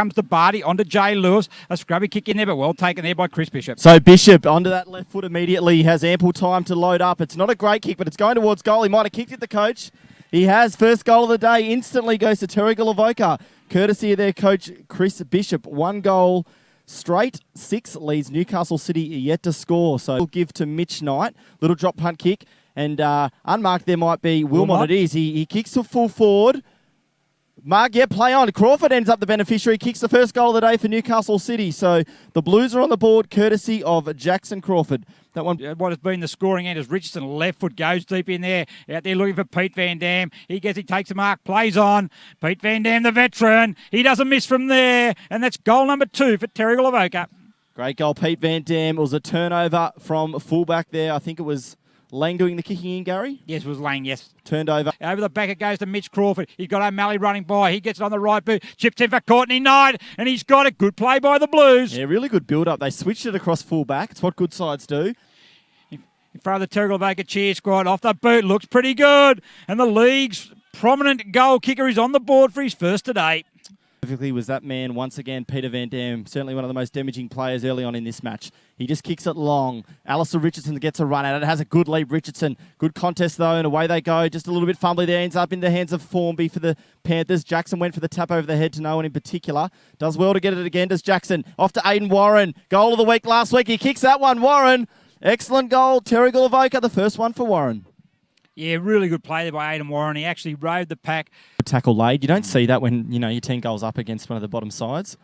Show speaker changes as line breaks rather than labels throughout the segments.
comes the Barty onto Jay Lewis. A scrubby kick in there, but well taken there by Chris Bishop.
So Bishop onto that left foot immediately. He has ample time to load up. It's not a great kick, but it's going towards goal. He might have kicked it, the coach. He has. First goal of the day instantly goes to Terrigal Avoca, courtesy of their coach Chris Bishop. 1 goal straight, 6 leads Newcastle City yet to score. So we'll give to Mitch Knight. Little drop punt kick. And unmarked there might be Wilmot. It is. He kicks to full forward. Mark, yeah, play on. Crawford ends up the beneficiary. Kicks the first goal of the day for Newcastle City. So the Blues are on the board courtesy of Jackson Crawford. That one.
What has been the scoring end is Richardson. Left foot goes deep in there. Out there looking for Pete Van Dam. He takes the mark, plays on. Pete Van Dam, the veteran. He doesn't miss from there. And that's goal number 2 for Terrigal Avoca.
Great goal, Pete Van Dam. It was a turnover from fullback there. I think it was Lang doing the kicking in, Gary?
Yes, it was Lang, yes.
Turned over.
Over the back it goes to Mitch Crawford. He's got O'Malley running by. He gets it on the right boot. Chips in for Courtney Knight. And he's got a good play by the Blues.
Yeah, really good build-up. They switched it across fullback. It's what good sides do.
In front of the Terrigal Avoca cheer squad. Off the boot. Looks pretty good. And the league's prominent goal kicker is on the board for his first today.
Specifically was that man once again, Peter Van Dam, certainly one of the most damaging players early on in this match. He just kicks it long. Alistair Richardson gets a run at it. It has a good lead, Richardson. Good contest though, and away they go. Just a little bit fumbly there. Ends up in the hands of Formby for the Panthers. Jackson went for the tap over the head to no one in particular. Does well to get it again, does Jackson. Off to Aiden Warren. Goal of the week last week. He kicks that one, Warren. Excellent goal. Terrigal Avoca, the first one for Warren.
Yeah, really good play there by Aiden Warren. He actually rode the pack.
Tackle laid. You don't see that when, you're 10 goals up against one of the bottom sides.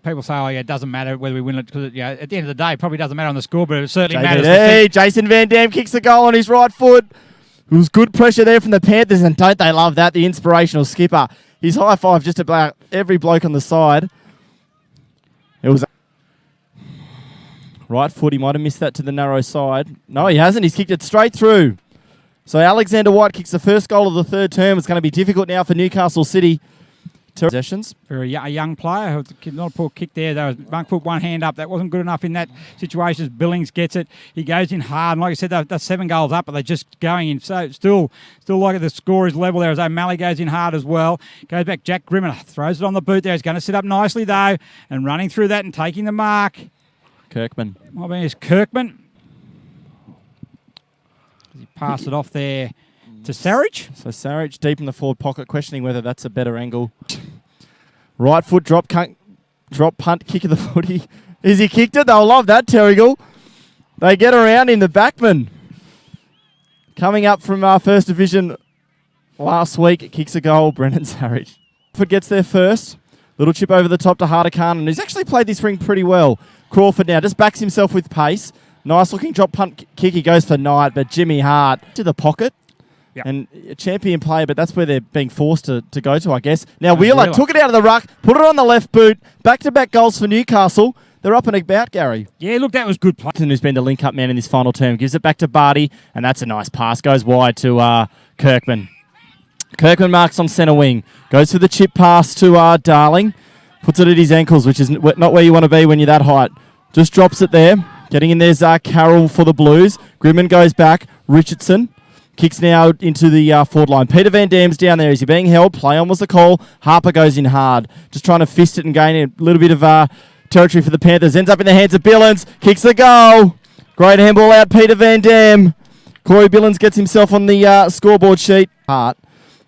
People say, oh, yeah, it doesn't matter whether we win it, because at the end of the day, it probably doesn't matter on the score, but it certainly matters.
Hey, Jason Van Dam kicks the goal on his right foot. It was good pressure there from the Panthers, and don't they love that, the inspirational skipper. His high five just about every bloke on the side. It was right foot. He might have missed that to the narrow side. No, he hasn't. He's kicked it straight through. So Alexander White kicks the first goal of the third term. It's going to be difficult now for Newcastle City. Possessions.
For a young player, not a poor kick there. Monk put one hand up. That wasn't good enough in that situation. Billings gets it. He goes in hard. And like I said, they're 7 goals up, but they're just going in. So still like the score is level there as O'Malley goes in hard as well. Goes back. Jack Grimmer throws it on the boot there. He's going to sit up nicely though, and running through that and taking the mark.
Kirkman.
I mean, it's Kirkman. He passed it off there to Sarich.
So Sarich deep in the forward pocket, questioning whether that's a better angle. Right foot drop punt, kick of the footy. Is he kicked it? They'll love that, Terrigal. They get around him, the backman. Coming up from our first division last week, kicks a goal, Brendan Sarich. Crawford gets there first. Little chip over the top to Hardikan, and he's actually played this ring pretty well. Crawford now just backs himself with pace. Nice looking drop punt kick. He goes for Knight, but Jimmy Hart to the pocket. Yep. And a champion player, but that's where they're being forced to go to, I guess. Now Wheeler took it out of the ruck, put it on the left boot. Back-to-back goals for Newcastle. They're up and about, Gary.
Yeah, look, that was good play.
Who's been the link-up man in this final term. Gives it back to Barty, and that's a nice pass. Goes wide to Kirkman. Kirkman marks on centre wing. Goes for the chip pass to Darling. Puts it at his ankles, which is not where you want to be when you're that height. Just drops it there. Getting in there's Carroll for the Blues. Grimman goes back. Richardson kicks now into the forward line. Peter Van Dam's down there. Is he being held? Play on was the call. Harper goes in hard. Just trying to fist it and gain a little bit of territory for the Panthers. Ends up in the hands of Billings. Kicks the goal. Great handball out, Peter Van Dam. Corey Billings gets himself on the scoreboard sheet. Hart.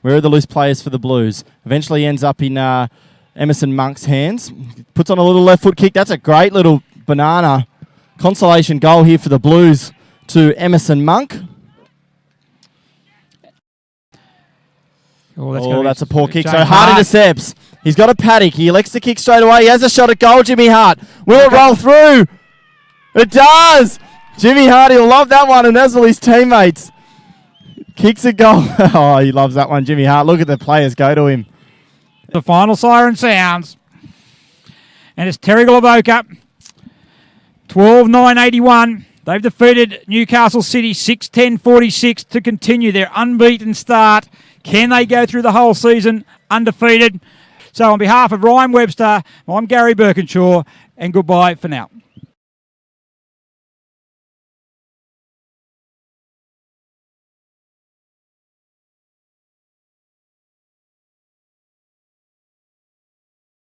Where are the loose players for the Blues? Eventually ends up in Emerson Monk's hands. Puts on a little left foot kick. That's a great little banana. Consolation goal here for the Blues to Emerson Monk. That's a poor kick. So Hart intercepts. He's got a paddock. He elects to kick straight away. He has a shot at goal, Jimmy Hart. Will it roll through? It does. Jimmy Hart, he'll love that one, and as will his teammates. Kicks a goal. Oh, he loves that one, Jimmy Hart. Look at the players go to him.
The final siren sounds. And it's Terrigal Avoca. 12-9-81. They've defeated Newcastle City 6-10-46 to continue their unbeaten start. Can they go through the whole season undefeated? So on behalf of Ryan Webster, I'm Gary Birkinshaw, and goodbye for now.